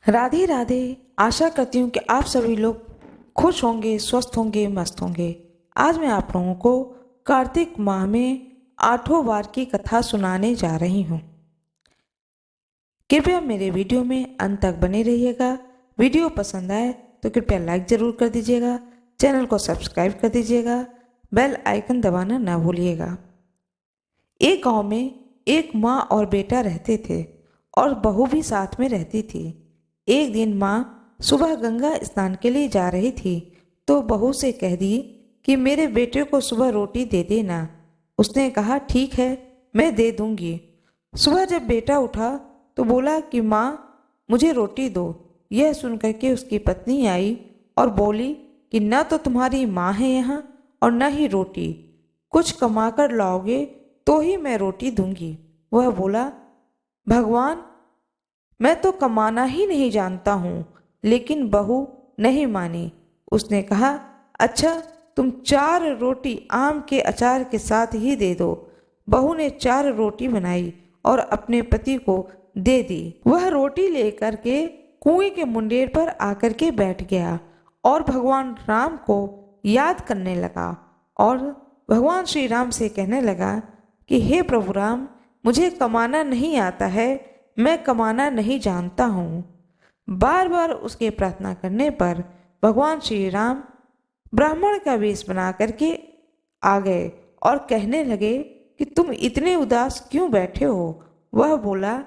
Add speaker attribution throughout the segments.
Speaker 1: राधे राधे। आशा करती हूँ कि आप सभी लोग खुश होंगे, स्वस्थ होंगे, मस्त होंगे। आज मैं आप लोगों को कार्तिक माह में 8 वार की कथा सुनाने जा रही हूँ। कृपया मेरे वीडियो में अंत तक बने रहिएगा। वीडियो पसंद आए तो कृपया लाइक ज़रूर कर दीजिएगा, चैनल को सब्सक्राइब कर दीजिएगा, बेल आइकन दबाना ना भूलिएगा। एक गांव में एक माँ और बेटा रहते थे और बहू भी साथ में रहती थी। एक दिन माँ सुबह गंगा स्नान के लिए जा रही थी तो बहू से कह दी कि मेरे बेटे को सुबह रोटी दे देना। उसने कहा ठीक है, मैं दे दूंगी। सुबह जब बेटा उठा तो बोला कि माँ मुझे रोटी दो। यह सुनकर के उसकी पत्नी आई और बोली कि न तो तुम्हारी माँ है यहाँ और न ही रोटी, कुछ कमा कर लाओगे तो ही मैं रोटी दूंगी। वह बोला, भगवान मैं तो कमाना ही नहीं जानता हूँ। लेकिन बहू नहीं मानी। उसने कहा, अच्छा तुम 4 रोटी आम के अचार के साथ ही दे दो। बहू ने 4 रोटी बनाई और अपने पति को दे दी। वह रोटी लेकर के कुएं के मुंडेर पर आकर के बैठ गया और भगवान राम को याद करने लगा और भगवान श्री राम से कहने लगा कि हे प्रभु राम, मुझे कमाना नहीं आता है, मैं कमाना नहीं जानता हूँ। बार बार उसके प्रार्थना करने पर भगवान श्री राम ब्राह्मण का वेश बना करके आ गए और कहने लगे कि तुम इतने उदास क्यों बैठे हो। वह बोला,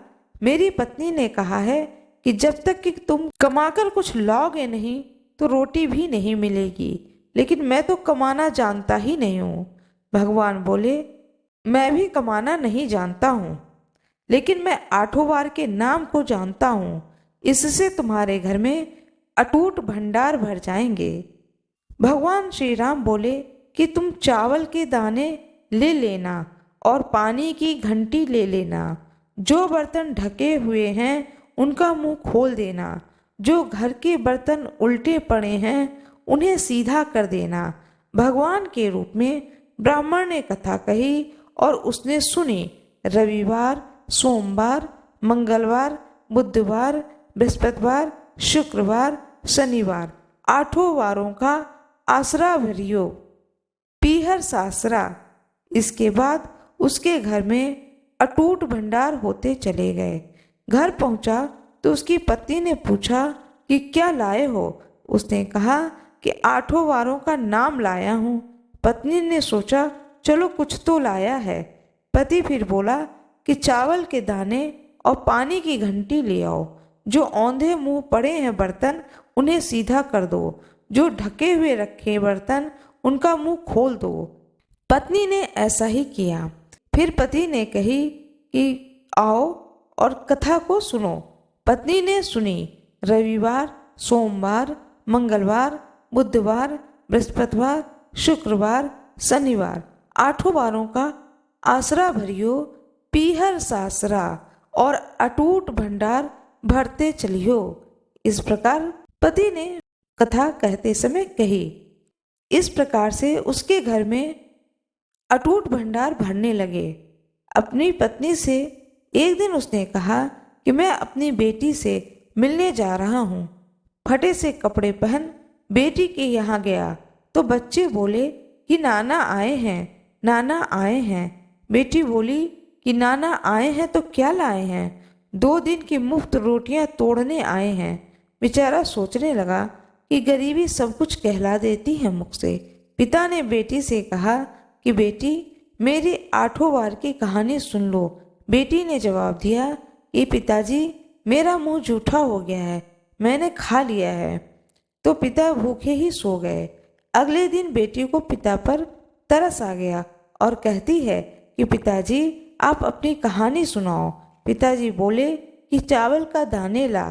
Speaker 1: मेरी पत्नी ने कहा है कि जब तक कि तुम कमाकर कुछ लाओगे नहीं तो रोटी भी नहीं मिलेगी, लेकिन मैं तो कमाना जानता ही नहीं हूँ। भगवान बोले, मैं भी कमाना नहीं जानता हूँ, लेकिन मैं 8 वार के नाम को जानता हूँ। इससे तुम्हारे घर में अटूट भंडार भर जाएंगे। भगवान श्री राम बोले कि तुम चावल के दाने ले लेना और पानी की घंटी ले लेना। जो बर्तन ढके हुए हैं उनका मुंह खोल देना। जो घर के बर्तन उल्टे पड़े हैं उन्हें सीधा कर देना। भगवान के रूप में ब्राह्मण ने कथा कही और उसने सुनी। रविवार, सोमवार, मंगलवार, बुधवार, बृहस्पतिवार, शुक्रवार, शनिवार 8 वारों का आसरा भरियो, पीहर सासरा। इसके बाद उसके घर में अटूट भंडार होते चले गए। घर पहुंचा तो उसकी पत्नी ने पूछा कि क्या लाए हो। उसने कहा कि 8 वारों का नाम लाया हूँ। पत्नी ने सोचा चलो कुछ तो लाया है। पति फिर बोला कि चावल के दाने और पानी की घंटी ले आओ। जो औंधे मुंह पड़े हैं बर्तन उन्हें सीधा कर दो। जो ढके हुए रखे बर्तन उनका मुंह खोल दो। पत्नी ने ऐसा ही किया। फिर पति ने कही कि आओ और कथा को सुनो। पत्नी ने सुनी। रविवार, सोमवार, मंगलवार, बुधवार, बृहस्पतिवार, शुक्रवार, शनिवार 8 वारों का आसरा भरियो, पीहर सासरा और अटूट भंडार भरते चलियो। इस प्रकार पति ने कथा कहते समय कही। इस प्रकार से उसके घर में अटूट भंडार भरने लगे। अपनी पत्नी से एक दिन उसने कहा कि मैं अपनी बेटी से मिलने जा रहा हूँ। फटे से कपड़े पहन बेटी के यहाँ गया तो बच्चे बोले कि नाना आए हैं, नाना आए हैं। बेटी बोली कि नाना आए हैं तो क्या लाए हैं। 2 दिन की मुफ्त रोटियां तोड़ने आए हैं। बेचारा सोचने लगा कि गरीबी सब कुछ कहला देती है मुख से। पिता ने बेटी से कहा कि बेटी मेरी 8 वार की कहानी सुन लो। बेटी ने जवाब दिया कि पिताजी मेरा मुंह जूठा हो गया है, मैंने खा लिया है। तो पिता भूखे ही सो गए। अगले दिन बेटी को पिता पर तरस आ गया और कहती है कि पिताजी आप अपनी कहानी सुनाओ। पिताजी बोले कि चावल का दाने ला,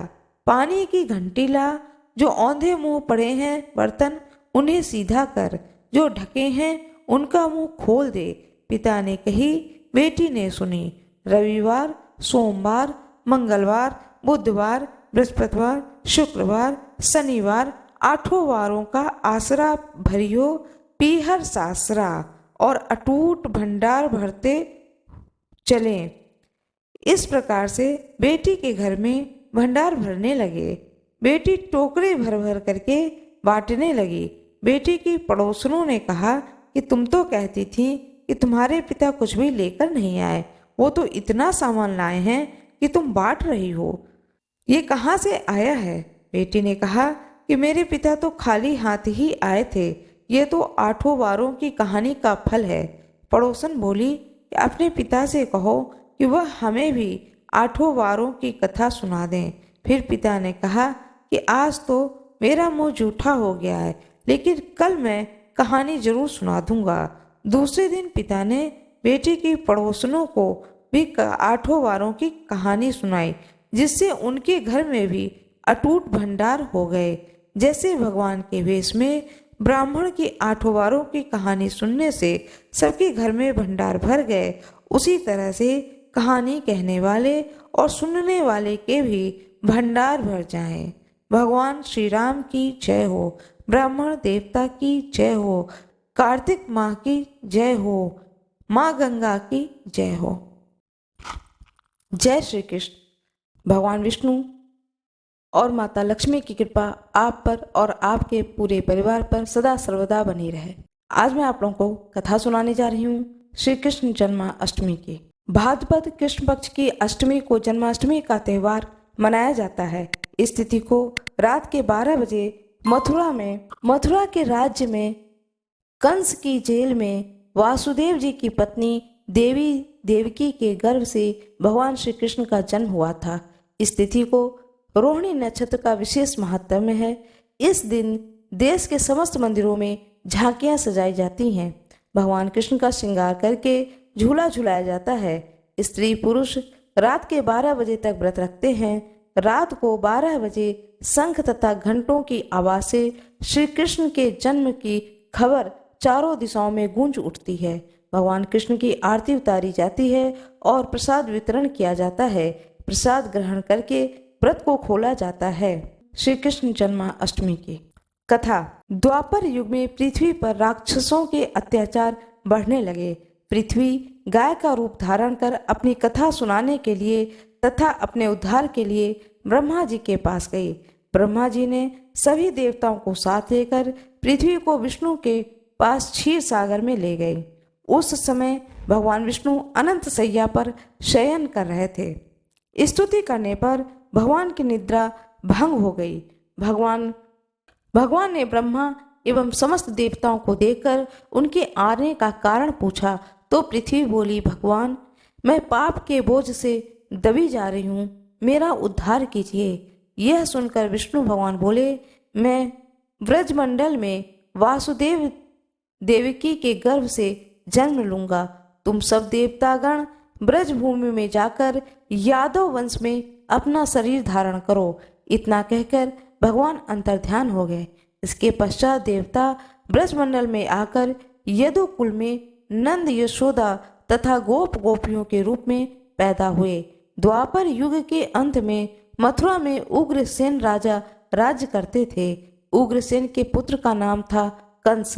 Speaker 1: पानी की घंटी ला। जो औंधे मुंह पड़े हैं बर्तन उन्हें सीधा कर। जो ढके हैं उनका मुंह खोल दे। पिता ने कही, बेटी ने सुनी। रविवार, सोमवार, मंगलवार, बुधवार, बृहस्पतिवार, शुक्रवार, शनिवार 8 वारों का आसरा भरियो, पीहर सासरा और अटूट भंडार भरते चले। इस प्रकार से बेटी के घर में भंडार भरने लगे। बेटी टोकरे भर भर करके बांटने लगी। बेटी की पड़ोसनों ने कहा कि तुम तो कहती थी कि तुम्हारे पिता कुछ भी लेकर नहीं आए, वो तो इतना सामान लाए हैं कि तुम बांट रही हो, ये कहाँ से आया है? बेटी ने कहा कि मेरे पिता तो खाली हाथ ही आए थे, ये तो 8 वारों की कहानी का फल है। पड़ोसन बोली कि अपने पिता से कहो कि वह हमें भी 8 वारों की कथा सुना दें। फिर पिता ने कहा कि आज तो मेरा मुंह जूठा हो गया है, लेकिन कल मैं कहानी जरूर सुना दूंगा। दूसरे दिन पिता ने बेटी की पड़ोसनों को भी 8 वारों की कहानी सुनाई, जिससे उनके घर में भी अटूट भंडार हो गए। जैसे भगवान के वेश में ब्राह्मण की 8 वारों की कहानी सुनने से सबके घर में भंडार भर गए, उसी तरह से कहानी कहने वाले और सुनने वाले के भी भंडार भर जाएं। भगवान श्री राम की जय हो, ब्राह्मण देवता की जय हो, कार्तिक माँ की जय हो, माँ गंगा की जय हो। जय श्री कृष्ण। भगवान विष्णु और माता लक्ष्मी की कृपा आप पर और आपके पूरे परिवार पर सदा सर्वदा बनी रहे। आज मैं आप लोगों को कथा सुनाने जा रही हूँ श्री कृष्ण जन्माष्टमी की। भाद्रपद कृष्ण पक्ष की अष्टमी को जन्माष्टमी का त्योहार मनाया जाता है। इस तिथि को रात के 12 बजे मथुरा के राज्य में कंस की जेल में वासुदेव जी की पत्नी देवकी के गर्भ से भगवान श्री कृष्ण का जन्म हुआ था। इस तिथि को रोहिणी नक्षत्र का विशेष महत्व है। इस दिन देश के समस्त मंदिरों में झांकियां सजाई जाती हैं। भगवान कृष्ण का श्रृंगार करके झूला झुलाया जाता है। स्त्री पुरुष रात के 12 बजे तक व्रत रखते हैं। रात को 12 बजे शंख तथा घंटों की आवाज से श्री कृष्ण के जन्म की खबर चारों दिशाओं में गूंज उठती है। भगवान कृष्ण की आरती उतारी जाती है और प्रसाद वितरण किया जाता है। प्रसाद ग्रहण करके व्रत को खोला जाता है। श्री कृष्ण जन्माष्टमी की कथा। द्वापर युग में पृथ्वी पर राक्षसों के अत्याचार बढ़ने लगे। पृथ्वी गाय का रूप धारण कर अपनी कथा सुनाने के लिए तथा अपने उद्धार के लिए ब्रह्मा जी के पास गई। ब्रह्मा जी ने सभी देवताओं को साथ लेकर पृथ्वी को विष्णु के पास क्षीर सागर में ले गए। उस समय भगवान विष्णु अनंत शैया पर शयन कर रहे थे। स्तुति करने पर भगवान की निद्रा भंग हो गई। भगवान ने ब्रह्मा एवं समस्त देवताओं को देखकर उनके आने का कारण पूछा तो पृथ्वी बोली, भगवान मैं पाप के बोझ से दबी जा रही हूँ, मेरा उद्धार कीजिए। यह सुनकर विष्णु भगवान बोले, मैं ब्रजमंडल में वासुदेव देवकी के गर्भ से जन्म लूंगा। तुम सब देवतागण ब्रज भूमि में जाकर यादव वंश में अपना शरीर धारण करो। इतना कहकर भगवान अंतर्ध्यान हो गए। इसके पश्चात देवता ब्रजमंडल में आकर यदु कुल में नंद यशोदा तथा गोप गोपियों के रूप में पैदा हुए। द्वापर युग के अंत में मथुरा में उग्रसेन राजा राज्य करते थे। उग्रसेन के पुत्र का नाम था कंस।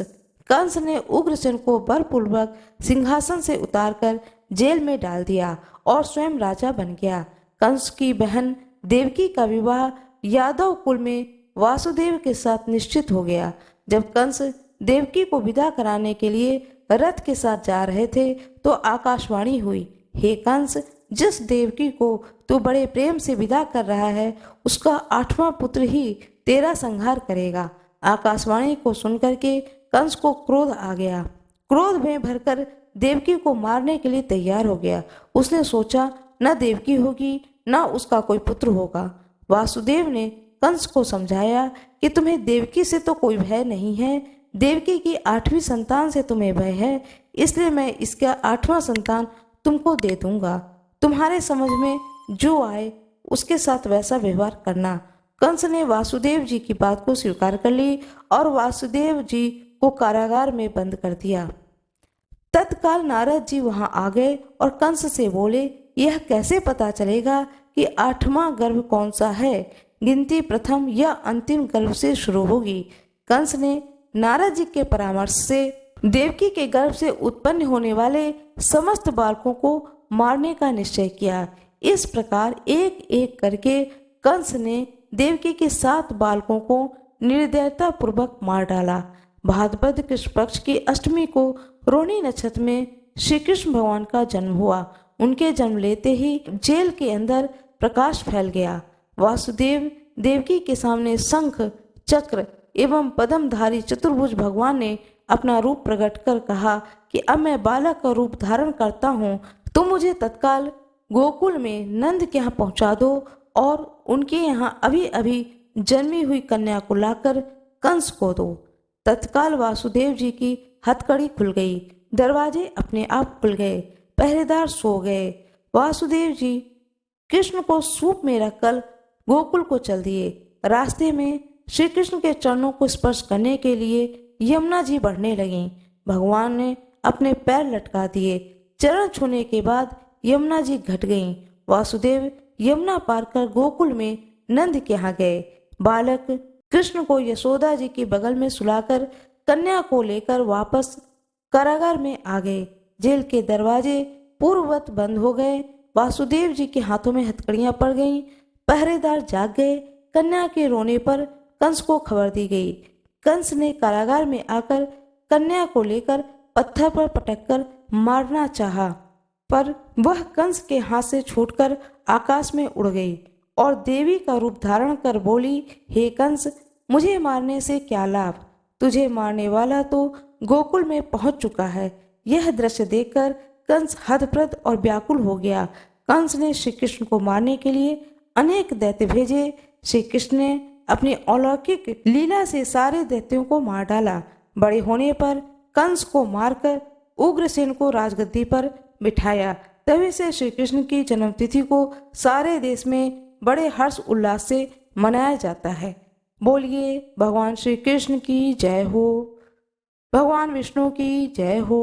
Speaker 1: कंस ने उग्रसेन को बलपूर्वक सिंहासन से उतारकर जेल में डाल दिया और स्वयं राजा बन गया। कंस की बहन देवकी का विवाह यादव कुल में वासुदेव के साथ निश्चित हो गया। जब कंस देवकी को विदा कराने के लिए रथ के साथ जा रहे थे तो आकाशवाणी हुई, हे कंस, जिस देवकी को तू बड़े प्रेम से विदा कर रहा है उसका 8वां पुत्र ही तेरा संहार करेगा। आकाशवाणी को सुनकर के कंस को क्रोध आ गया। क्रोध में भरकर देवकी को मारने के लिए तैयार हो गया। उसने सोचा न देवकी होगी न उसका कोई पुत्र होगा। वासुदेव ने कंस को समझाया कि तुम्हें देवकी से तो कोई भय नहीं है, देवकी की 8वीं संतान से तुम्हें भय है, इसलिए मैं इसका 8वां संतान तुमको दे दूंगा। तुम्हारे समझ में जो आए उसके साथ वैसा व्यवहार करना। कंस ने वासुदेव जी की बात को स्वीकार कर ली और वासुदेव जी को कारागार में बंद कर दिया। तत्काल नारद जी वहां आ गए और कंस से बोले, यह कैसे पता चलेगा कि 8वां गर्भ कौन सा है? गिनती प्रथम या अंतिम गर्भ से शुरू होगी। कंस ने नारद जी के परामर्श से देवकी के गर्भ से उत्पन्न होने वाले समस्त बालकों को मारने का निश्चय किया। इस प्रकार एक एक करके कंस ने देवकी के 7 बालकों को निर्दयता पूर्वक मार डाला। भाद्रपद कृष्ण पक्ष की अष्टमी को रोहिणी नक्षत्र में श्री कृष्ण भगवान का जन्म हुआ। उनके जन्म लेते ही जेल के अंदर प्रकाश फैल गया। वासुदेव देवकी के सामने शंख, चक्र एवं पद्मधारी चतुर्भुज भगवान ने अपना रूप प्रकट कर कहा कि अब मैं बालक का रूप धारण करता हूँ, तो मुझे तत्काल गोकुल में नंद के यहाँ पहुँचा दो और उनके यहाँ अभी अभी जन्मी हुई कन्या को लाकर कंस को दो। तत्काल वासुदेव जी की हथकड़ी खुल गई, दरवाजे अपने आप खुल गए, पहरेदार सो गए। वासुदेव जी कृष्ण को सूप में रखकर गोकुल को चल दिए। रास्ते में श्री कृष्ण के चरणों को स्पर्श करने के लिए यमुना जी बढ़ने लगीं। भगवान ने अपने पैर लटका दिए। चरण छूने के बाद यमुना जी घट गईं। वासुदेव यमुना पार कर गोकुल में नंद के यहाँ गए। बालक कृष्ण को यशोदा जी के बगल में सुलाकर कन्या को लेकर वापस कारागार में आ गए। जेल के दरवाजे पूर्ववत बंद हो गए। वासुदेव जी के हाथों में हथकड़ियां पड़ गईं। पहरेदार जाग गए। कन्या के रोने पर कंस को खबर दी गई। कंस ने कारागार में आकर कन्या को लेकर पत्थर पर पटककर मारना चाहा, पर वह कंस के हाथ से छूटकर आकाश में उड़ गई और देवी का रूप धारण कर बोली, हे कंस, मुझे मारने से क्या लाभ? तुझे मारने वाला तो गोकुल में पहुंच चुका है। यह दृश्य देखकर कंस हतप्रभ और व्याकुल हो गया। कंस ने श्री कृष्ण को मारने के लिए अनेक दैत्य भेजे। श्री कृष्ण ने अपनी अलौकिक लीला से सारे दैत्यों को मार डाला। बड़े होने पर कंस को मारकर उग्रसेन को राजगद्दी पर बिठाया। तभी से श्री कृष्ण की जन्मतिथि को सारे देश में बड़े हर्ष उल्लास से मनाया जाता है। बोलिए भगवान श्री कृष्ण की जय हो, भगवान विष्णु की जय हो,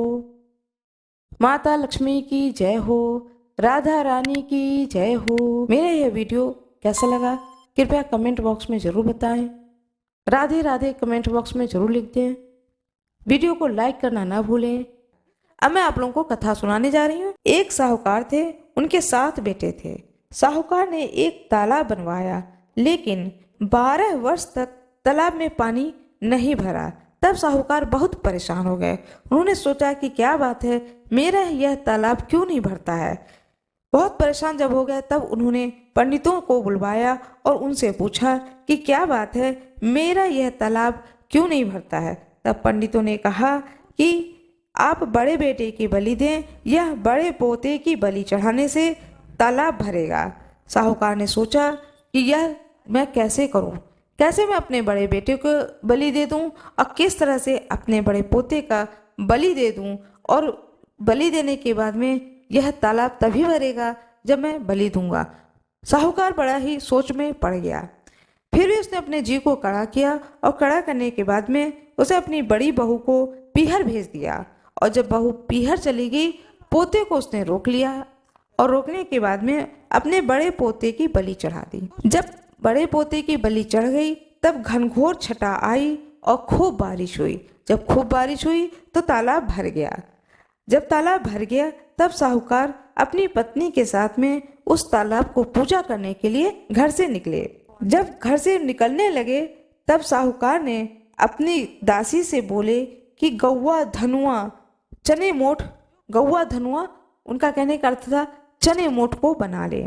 Speaker 1: माता लक्ष्मी की जय हो, राधा रानी की जय हो। मेरा यह वीडियो कैसा लगा कृपया कमेंट बॉक्स में जरूर बताएं। राधे राधे कमेंट बॉक्स में जरूर लिख दें। वीडियो को लाइक करना ना भूलें। अब मैं आप लोगों को कथा सुनाने जा रही हूँ। एक साहूकार थे, उनके 7 बेटे थे। साहूकार ने एक तालाब बनवाया, लेकिन 12 वर्ष तक तालाब में पानी नहीं भरा। तब साहूकार बहुत परेशान हो गए। उन्होंने सोचा कि क्या बात है, मेरा यह तालाब क्यों नहीं भरता है। बहुत परेशान जब हो गए तब उन्होंने पंडितों को बुलवाया और उनसे पूछा कि क्या बात है, मेरा यह तालाब क्यों नहीं भरता है। तब पंडितों ने कहा कि आप बड़े बेटे की बलि दें, यह बड़े पोते की बलि चढ़ाने से तालाब भरेगा। साहूकार ने सोचा कि यह मैं कैसे करूं, कैसे मैं अपने बड़े बेटे को बलि दे दूं और किस तरह से अपने बड़े पोते का बलि दे दूं, और बलि देने के बाद में यह तालाब तभी भरेगा जब मैं बलि दूंगा। साहूकार बड़ा ही सोच में पड़ गया। फिर भी उसने अपने जी को कड़ा किया और कड़ा करने के बाद में उसे अपनी बड़ी बहू को पीहर भेज दिया। और जब बहू पीहर चली गई, पोते को उसने रोक लिया और रोकने के बाद में अपने बड़े पोते की बलि चढ़ा दी। जब बड़े पोते की बलि चढ़ गई तब घनघोर छटा आई और खूब बारिश हुई। जब खूब बारिश हुई तो तालाब भर गया। जब तालाब भर गया तब साहूकार अपनी पत्नी के साथ में उस तालाब को पूजा करने के लिए घर से निकले। जब घर से निकलने लगे तब साहूकार ने अपनी दासी से बोले कि गौवा धनुआ चने मोठ, गौवा धनुआ उनका कहने का अर्थ था चने मोठ को बना ले।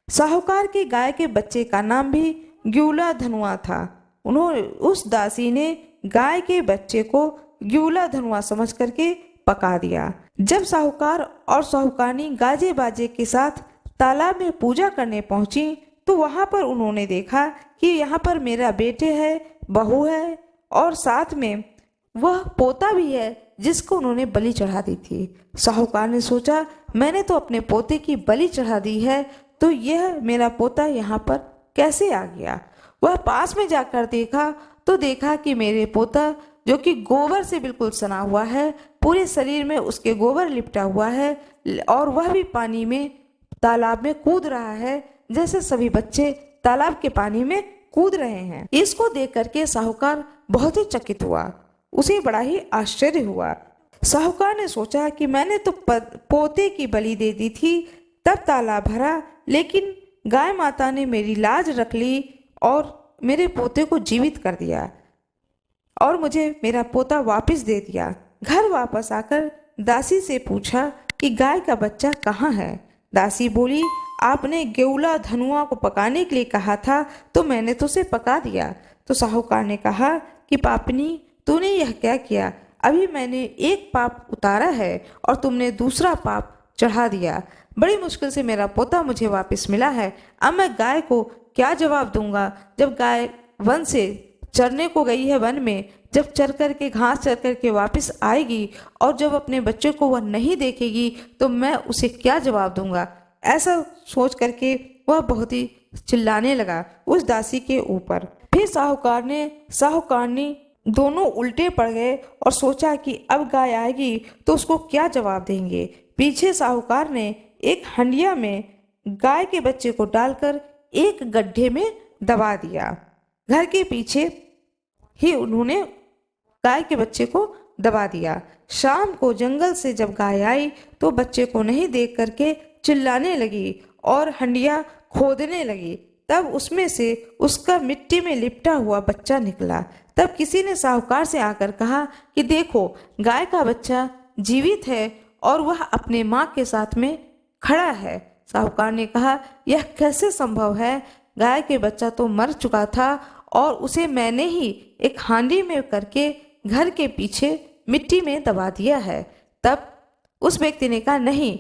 Speaker 1: साहूकार की गाय के बच्चे का नाम भी ग्यूला धनुआ था। उन्होंने उस दासी ने गाय के बच्चे को ग्यूला धनुआ समझ करके पका दिया। जब साहूकार और साहूकारनी गाजे बाजे के साथ तालाब में पूजा करने पहुंची तो वहां पर उन्होंने देखा कि यहाँ पर मेरा बेटे है, बहू है और साथ में वह पोता भी है जिसको उन्होंने बलि चढ़ा दी थी। साहूकार ने सोचा मैंने तो अपने पोते की बलि चढ़ा दी है, तो यह मेरा पोता यहाँ पर कैसे आ गया। वह पास में जाकर देखा तो देखा कि मेरे पोता जो कि गोबर से बिल्कुल सना हुआ है, पूरे शरीर में उसके गोबर लिपटा हुआ है और वह भी पानी में तालाब में कूद रहा है जैसे सभी बच्चे तालाब के पानी में कूद रहे हैं। इसको देख करके साहूकार बहुत ही चकित हुआ, उसे बड़ा ही आश्चर्य हुआ। साहूकार ने सोचा कि मैंने तो पोते की बलि दे दी थी तब तालाब भरा, लेकिन गाय माता ने मेरी लाज रख ली और मेरे पोते को जीवित कर दिया और मुझे मेरा पोता वापस दे दिया। घर वापस आकर दासी से पूछा कि गाय का बच्चा कहाँ है। दासी बोली, आपने गेउला धनुआ को पकाने के लिए कहा था तो मैंने तो उसे पका दिया। तो साहूकार ने कहा कि पापनी, तूने यह क्या किया? अभी मैंने एक पाप उतारा है और तुमने दूसरा पाप चढ़ा दिया। बड़ी मुश्किल से मेरा पोता मुझे वापस मिला है। अब मैं गाय को क्या जवाब दूंगा? जब गाय वन से चरने को गई है, वन में जब चर करके घास चर करके वापस आएगी और जब अपने बच्चे को वह नहीं देखेगी तो मैं उसे क्या जवाब दूंगा? ऐसा सोच करके वह बहुत ही चिल्लाने लगा उस दासी के ऊपर। फिर साहूकारनी दोनों उल्टे पड़ गए और सोचा कि अब गाय आएगी तो उसको क्या जवाब देंगे। पीछे साहूकार ने एक हंडिया में गाय के बच्चे को डालकर एक गड्ढे में दबा दिया। घर के पीछे ही उन्होंने गाय के बच्चे को दबा दिया। शाम को जंगल से जब गाय आई तो बच्चे को नहीं देख करके चिल्लाने लगी और हंडिया खोदने लगी। तब उसमें से उसका मिट्टी में लिपटा हुआ बच्चा निकला। तब किसी ने साहूकार से आकर कहा कि देखो, गाय का बच्चा जीवित है और वह अपने माँ के साथ में खड़ा है। साहूकार ने कहा, यह कैसे संभव है? गाय के बच्चा तो मर चुका था और उसे मैंने ही एक हांडी में करके घर के पीछे मिट्टी में दबा दिया है। तब उस व्यक्ति ने कहा, नहीं,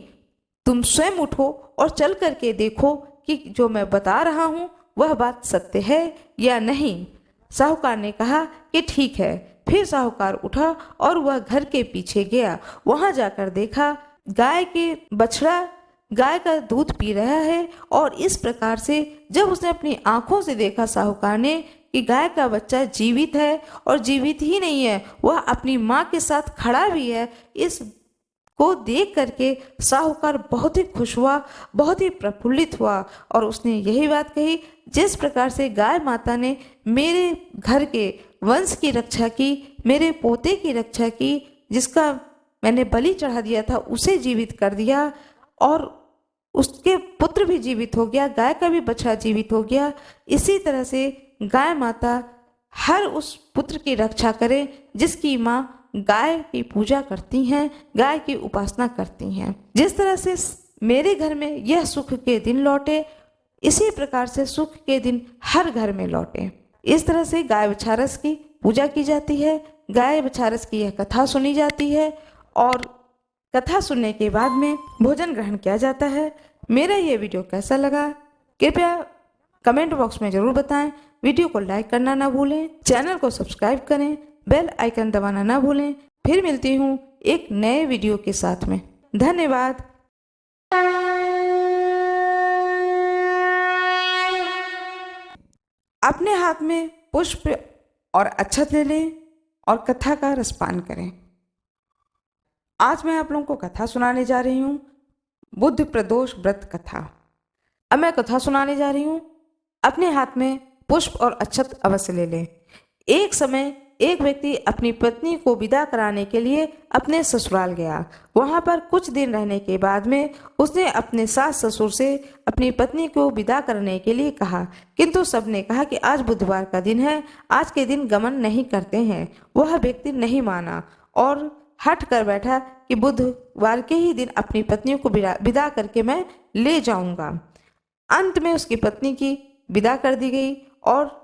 Speaker 1: तुम स्वयं उठो और चल करके देखो कि जो मैं बता रहा हूँ वह बात सत्य है या नहीं। साहूकार ने कहा कि ठीक है। फिर साहूकार उठा और वह घर के पीछे गया। वहां जाकर देखा गाय के बछड़ा गाय का दूध पी रहा है और इस प्रकार से जब उसने अपनी आंखों से देखा साहूकार ने कि गाय का बच्चा जीवित है और जीवित ही नहीं है, वह अपनी माँ के साथ खड़ा भी है, इस को देख करके साहूकार बहुत ही खुश हुआ, बहुत ही प्रफुल्लित हुआ और उसने यही बात कही, जिस प्रकार से गाय माता ने मेरे घर के वंश की रक्षा की, मेरे पोते की रक्षा की, जिसका मैंने बलि चढ़ा दिया था उसे जीवित कर दिया और उसके पुत्र भी जीवित हो गया, गाय का भी बच्चा जीवित हो गया। इसी तरह से गाय माता हर उस पुत्र की रक्षा करे जिसकी माँ गाय की पूजा करती हैं, गाय की उपासना करती हैं। जिस तरह से मेरे घर में यह सुख के दिन लौटे, इसी प्रकार से सुख के दिन हर घर में लौटे। इस तरह से गाय बछारस की पूजा की जाती है, गाय बछारस की यह कथा सुनी जाती है और कथा सुनने के बाद में भोजन ग्रहण किया जाता है। मेरा ये वीडियो कैसा लगा कृपया कमेंट बॉक्स में जरूर बताएं। वीडियो को लाइक करना ना भूलें, चैनल को सब्सक्राइब करें, बेल आइकन दबाना ना भूलें। फिर मिलती हूँ एक नए वीडियो के साथ में। धन्यवाद। अपने हाथ में पुष्प और अक्षत ले लें और कथा का रसपान करें। आज मैं आप लोगों को कथा सुनाने जा रही हूँ, बुद्ध प्रदोष व्रत कथा। अब मैं कथा सुनाने जा रही हूँ। अपने हाथ में पुष्प और अक्षत अवश्य ले लें। एक समय एक व्यक्ति अपनी पत्नी को विदा कराने के लिए अपने ससुराल गया। वहां पर कुछ दिन रहने के बाद में उसने अपने सास ससुर से अपनी पत्नी को विदा करने के लिए कहा, किंतु सबने कहा कि आज बुधवार का दिन है, आज के दिन गमन नहीं करते हैं। वह व्यक्ति नहीं माना और हट कर बैठा कि बुधवार के ही दिन अपनी पत्नी को विदा करके मैं ले जाऊंगा। अंत में उसकी पत्नी की विदा कर दी गई और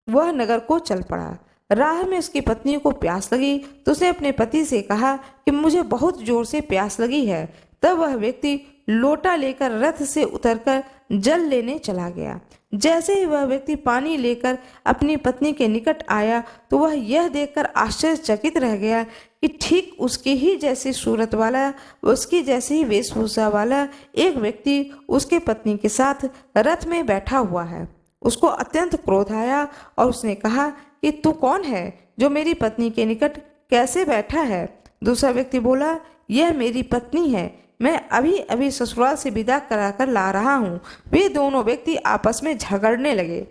Speaker 1: वह नगर को चल पड़ा। राह में उसकी पत्नी को प्यास लगी तो उसने अपने पति से कहा कि मुझे बहुत जोर से प्यास लगी है। तब वह व्यक्ति लोटा लेकर रथ से उतरकर जल लेने चला गया। जैसे ही वह व्यक्ति पानी लेकर अपनी पत्नी के निकट आया तो वह यह देखकर आश्चर्यचकित रह गया कि ठीक उसकी ही जैसी सूरत वाला, उसकी जैसी ही वेशभूषा वाला एक व्यक्ति उसके पत्नी के साथ रथ में बैठा हुआ है। उसको अत्यंत क्रोध आया और उसने कहा कि तू कौन है जो मेरी पत्नी के निकट कैसे बैठा है? दूसरा व्यक्ति बोला, यह मेरी पत्नी है, मैं अभी अभी ससुराल से विदा कराकर ला रहा हूँ। वे दोनों व्यक्ति आपस में झगड़ने लगे।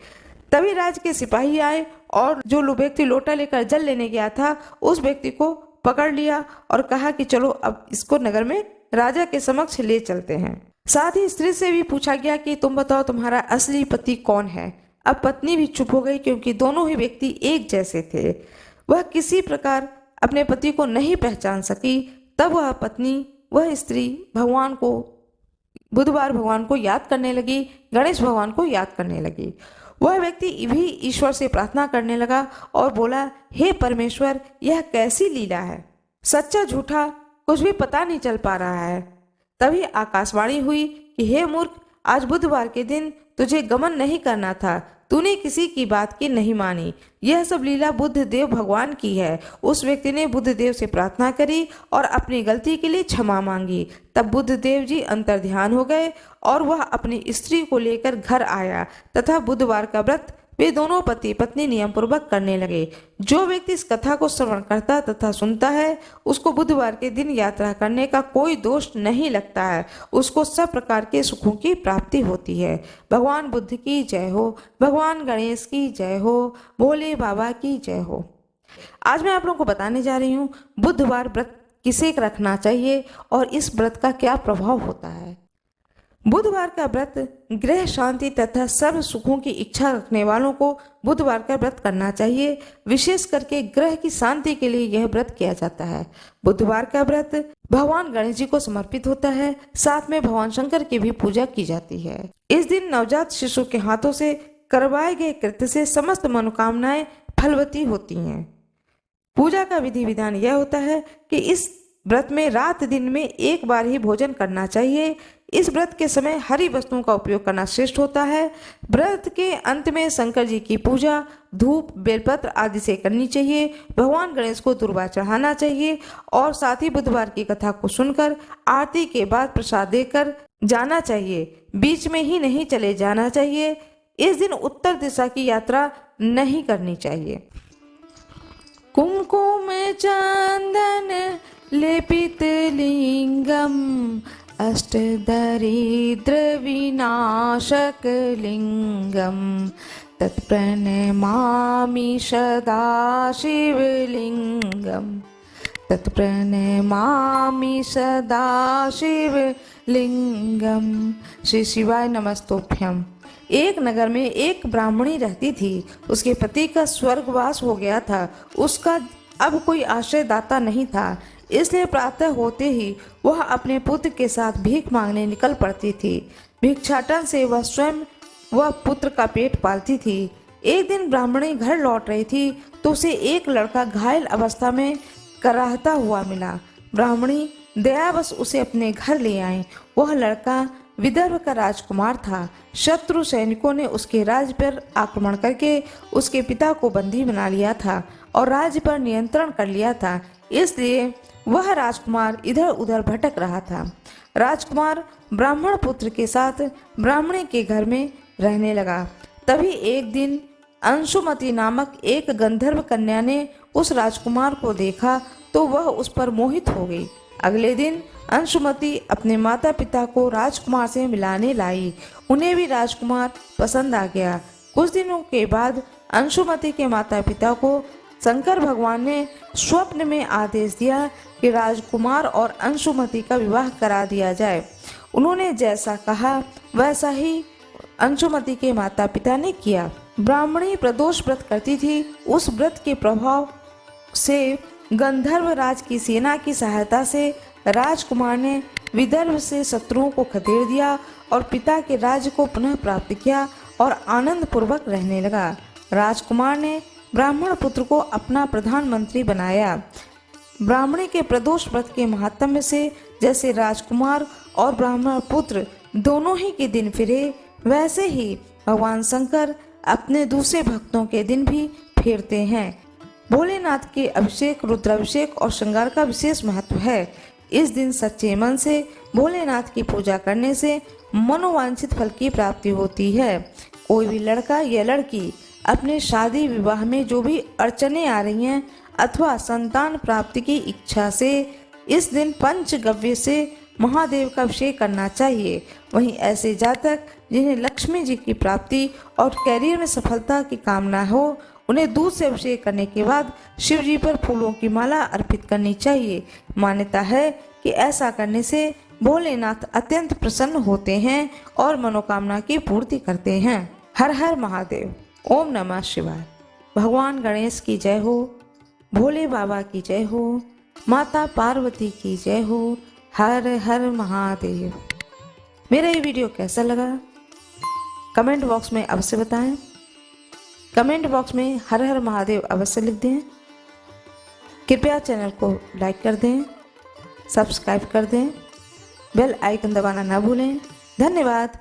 Speaker 1: तभी राज के सिपाही आए और जो व्यक्ति लोटा लेकर जल लेने गया था उस व्यक्ति को पकड़ लिया और कहा कि चलो अब इसको नगर में राजा के समक्ष ले चलते हैं। साथ ही स्त्री से भी पूछा गया कि तुम बताओ तुम्हारा असली पति कौन है। अब पत्नी भी चुप हो गई क्योंकि दोनों ही व्यक्ति एक जैसे थे। वह किसी प्रकार अपने पति को नहीं पहचान सकी। तब वह पत्नी, वह स्त्री बुधवार भगवान को याद करने लगी, गणेश भगवान को याद करने लगी। वह व्यक्ति भी ईश्वर से प्रार्थना करने लगा और बोला, हे परमेश्वर, यह कैसी लीला है, सच्चा झूठा कुछ भी पता नहीं चल पा रहा है। तभी आकाशवाणी हुई कि हे मूर्ख, आज बुधवार के दिन तुझे गमन नहीं करना था, तूने किसी की बात की नहीं मानी। यह सब लीला बुद्ध देव भगवान की है। उस व्यक्ति ने बुद्ध देव से प्रार्थना करी और अपनी गलती के लिए क्षमा मांगी। तब बुद्ध देव जी अंतर्ध्यान हो गए और वह अपनी स्त्री को लेकर घर आया तथा बुधवार का व्रत वे दोनों पति पत्नी नियम पूर्वक करने लगे। जो व्यक्ति इस कथा को श्रवण करता तथा सुनता है, उसको बुधवार के दिन यात्रा करने का कोई दोष नहीं लगता है। उसको सब प्रकार के सुखों की प्राप्ति होती है। भगवान बुद्ध की जय हो, भगवान गणेश की जय हो, भोले बाबा की जय हो। आज मैं आप लोगों को बताने जा रही हूँ बुधवार व्रत किसे रखना चाहिए और इस व्रत का क्या प्रभाव होता है। बुधवार का व्रत गृह शांति तथा सर्व सुखों की इच्छा रखने वालों को बुधवार का व्रत करना चाहिए। विशेष करके ग्रह की शांति के लिए यह व्रत किया जाता है। बुधवार का व्रत भगवान गणेश जी को समर्पित होता है। साथ में भगवान शंकर की भी पूजा की जाती है। इस दिन नवजात शिशु के हाथों से करवाए गए कृत्य से समस्त मनोकामनाएं फलवती होती हैं। पूजा का विधि विधान यह होता है कि इस व्रत में रात दिन में एक बार ही भोजन करना चाहिए। इस व्रत के समय हरी वस्तुओं का उपयोग करना श्रेष्ठ होता है। व्रत के अंत में शंकर जी की पूजा धूप, बेलपत्र आदि से करनी चाहिए। भगवान गणेश को दुर्वा चढ़ाना चाहिए और साथ ही बुधवार की कथा को सुनकर आरती के बाद प्रसाद देकर जाना चाहिए। बीच में ही नहीं चले जाना चाहिए। इस दिन उत्तर दिशा की यात्रा नहीं करनी चाहिए। कुमकुम चंदन लेपित लिंगम अष्टदरिद्र विनाशक लिंगम तत्प्रणमामि सदा शिवलिंगम तत्प्रणमामि सदा शिवलिंगम। श्री शिवाय नमस्तोभ्यम। एक नगर में एक ब्राह्मणी रहती थी। उसके पति का स्वर्गवास हो गया था। उसका अब कोई आश्रयदाता नहीं था, इसलिए प्रातः होते ही वह अपने पुत्र के साथ भीख मांगने निकल पड़ती थी। भिक्षाटन से वह स्वयं व पुत्र का पेट पालती थी। एक दिन ब्राह्मणी घर लौट रही थी तो उसे एक लड़का घायल अवस्था में कराहता हुआ मिला। ब्राह्मणी दयावश उसे अपने घर ले आई। वह लड़का विदर्भ का राजकुमार था। शत्रु सैनिकों ने उसके राज्य पर आक्रमण करके उसके पिता को बंदी बना लिया था और राज्य पर नियंत्रण कर लिया था। इसलिए वह राजकुमार इधर उधर भटक रहा था। राजकुमार ब्राह्मण पुत्र के साथ ब्राह्मणी के घर में रहने लगा। तभी एक दिन अंशुमति नामक एक गंधर्व कन्या ने उस राजकुमार को देखा तो वह उस पर मोहित हो गई। अगले दिन अंशुमति अपने माता पिता को राजकुमार से मिलाने लाई। उन्हें भी राजकुमार पसंद आ गया। कुछ दिनों के बाद अंशुमति के माता पिता को शंकर भगवान ने स्वप्न में आदेश दिया कि राजकुमार और अंशुमति का विवाह करा दिया जाए। उन्होंने जैसा कहा वैसा ही अंशुमति के माता पिता ने किया। ब्राह्मणी प्रदोष व्रत करती थी। उस व्रत के प्रभाव से गंधर्व राज की सेना की सहायता से राजकुमार ने विदर्भ से शत्रुओं को खदेड़ दिया और पिता के राज्य को पुनः प्राप्त किया और आनंद पूर्वक रहने लगा। राजकुमार ने ब्राह्मण पुत्र को अपना प्रधानमंत्री बनाया। ब्राह्मणी के प्रदोष व्रत के महात्म्य से जैसे राजकुमार और ब्राह्मण पुत्र दोनों ही के दिन फिरे, वैसे ही भगवान शंकर अपने दूसरे भक्तों के दिन भी फेरते हैं। भोलेनाथ के अभिषेक, रुद्राभिषेक और श्रृंगार का विशेष महत्व है। इस दिन सच्चे मन से भोलेनाथ की पूजा करने से मनोवांछित फल की प्राप्ति होती है। कोई भी लड़का या लड़की अपने शादी विवाह में जो भी अड़चने आ रही हैं अथवा संतान प्राप्ति की इच्छा से इस दिन पंचगव्य से महादेव का अभिषेक करना चाहिए। वहीं ऐसे जातक जिन्हें लक्ष्मी जी की प्राप्ति और कैरियर में सफलता की कामना हो, उन्हें दूध से अभिषेक करने के बाद शिव जी पर फूलों की माला अर्पित करनी चाहिए। मान्यता है कि ऐसा करने से भोलेनाथ अत्यंत प्रसन्न होते हैं और मनोकामना की पूर्ति करते हैं। हर हर महादेव। ओम नमः शिवाय। भगवान गणेश की जय हो, भोले बाबा की जय हो, माता पार्वती की जय हो। हर हर महादेव। मेरा ये वीडियो कैसा लगा कमेंट बॉक्स में अवश्य बताएं। कमेंट बॉक्स में हर हर महादेव अवश्य लिख दें। कृपया चैनल को लाइक कर दें, सब्सक्राइब कर दें, बेल आइकन दबाना ना भूलें। धन्यवाद।